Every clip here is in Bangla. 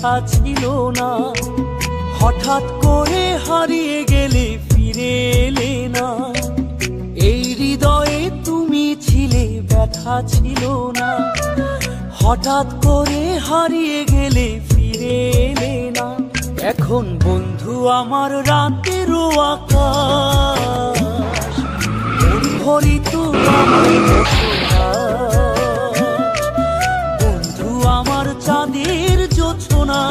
ব্যথা ছিল না। হঠাৎ করে হারিয়ে গেলে ফিরে এলে না, এই হৃদয়ে তুমি ছিলে ব্যথা ছিল না। হঠাৎ করে হারিয়ে গেলে ফিরে এলে না। এখন বন্ধু আমার রাতেরও আকাশ, মুখরিত আমার বসবাস। বন্ধু আমার চাঁদের জোছনা,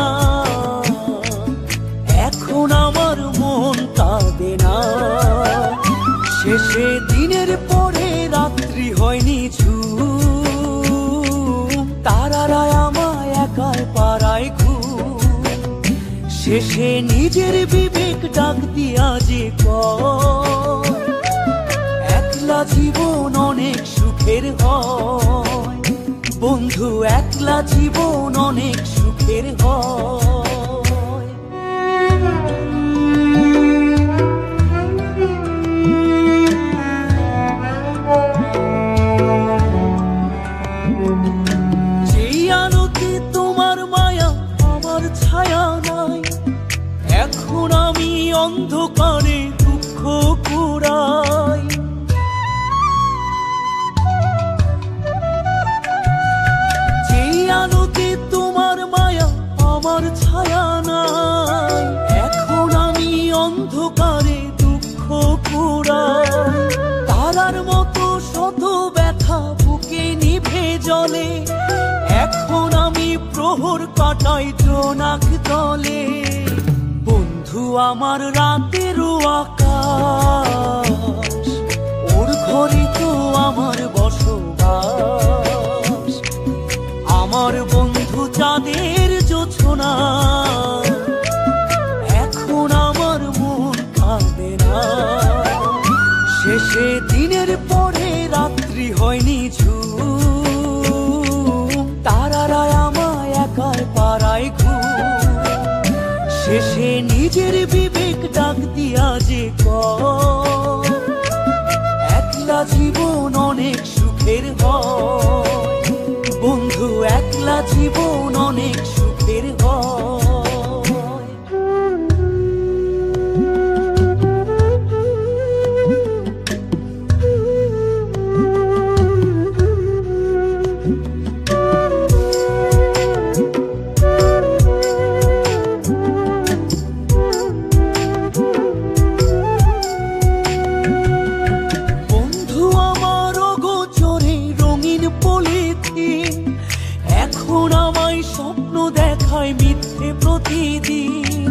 এখন আমার মন কাঁদে না। শেষে দিনের পরে রাত্রি হয়নি ঝুম, তারারা আমায় একাই পাড়ায় ঘুম। শেষে নিজের বিবেক ডাক দিয়া যে কয়, একলা জীবন অনেক সুখের হয়। বন্ধু একলা জীবন অনেক সুখের হয়। যেই আলোতে তোমার মায়া আমার ছায়া নাই, এখন আমি অন্ধকারে দুঃখ কুড়াই। যেই আলোতে তোমার মায়া আমার ছায়া নাই, এখন আমি অন্ধকারে দুঃখ কুড়াই। তারার মতো শত ব্যথা বুকে নিভে জ্বলে, এখন আমি প্রহর কাটাই জোনাক তলে। বন্ধু আমার রাতেরও আকাশ, ওর ঘরে তো আমার বসবাস। আমার বন্ধু চাঁদের জোছনা, এখন আমার মন কাঁদে না। শেষে দিনের পরে রাত্রি হয়নি ঝুম, তারারা আমায় একাই পাড়ায় ঘুম। শেষে নিজের বিবেক ডাক দিয়া যে কয়, একলা জীবন অনেক সুখের হয়। বন্ধু একলা জীবন অনেক সুখের হয়। এখন আমায় স্বপ্ন দেখায় মিথ্যে প্রতিদিন।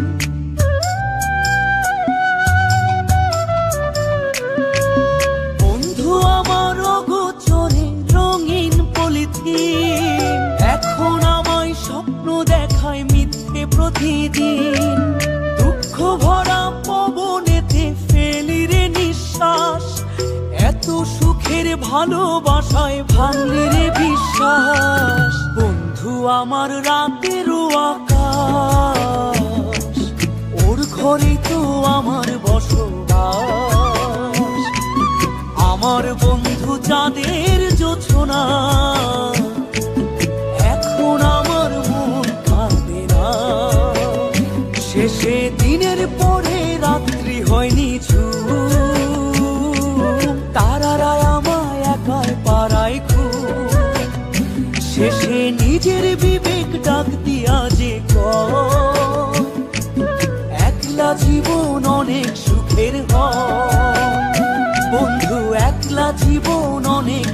বন্ধু আমার অগোচরে রঙিন পলিথিন, এখন আমায় স্বপ্ন দেখায় মিথ্যে প্রতিদিন। দুঃখ ভরা পবনেতে ফেলি রে নিঃশ্বাস, এত সুখের ভালোবাসায় ভাঙলি রে বিশ্বাস। বন্ধু আমার রাতেরও আকাশ, ওর ঘরে তো আমার বসবাস। আমার বন্ধু চাঁদের জোছনা, এখন আমার মন কাঁদে না। শেষে দিনের পরে রাত্রি হয়নি ঝুম, তারারা আমায় একাই পাড়ায় ঘুম। শেষে নিজের বিবেক ডাক দিয়া যে কয়, একলা জীবন অনেক সুখের হয়। বন্ধু একলা জীবন অনেক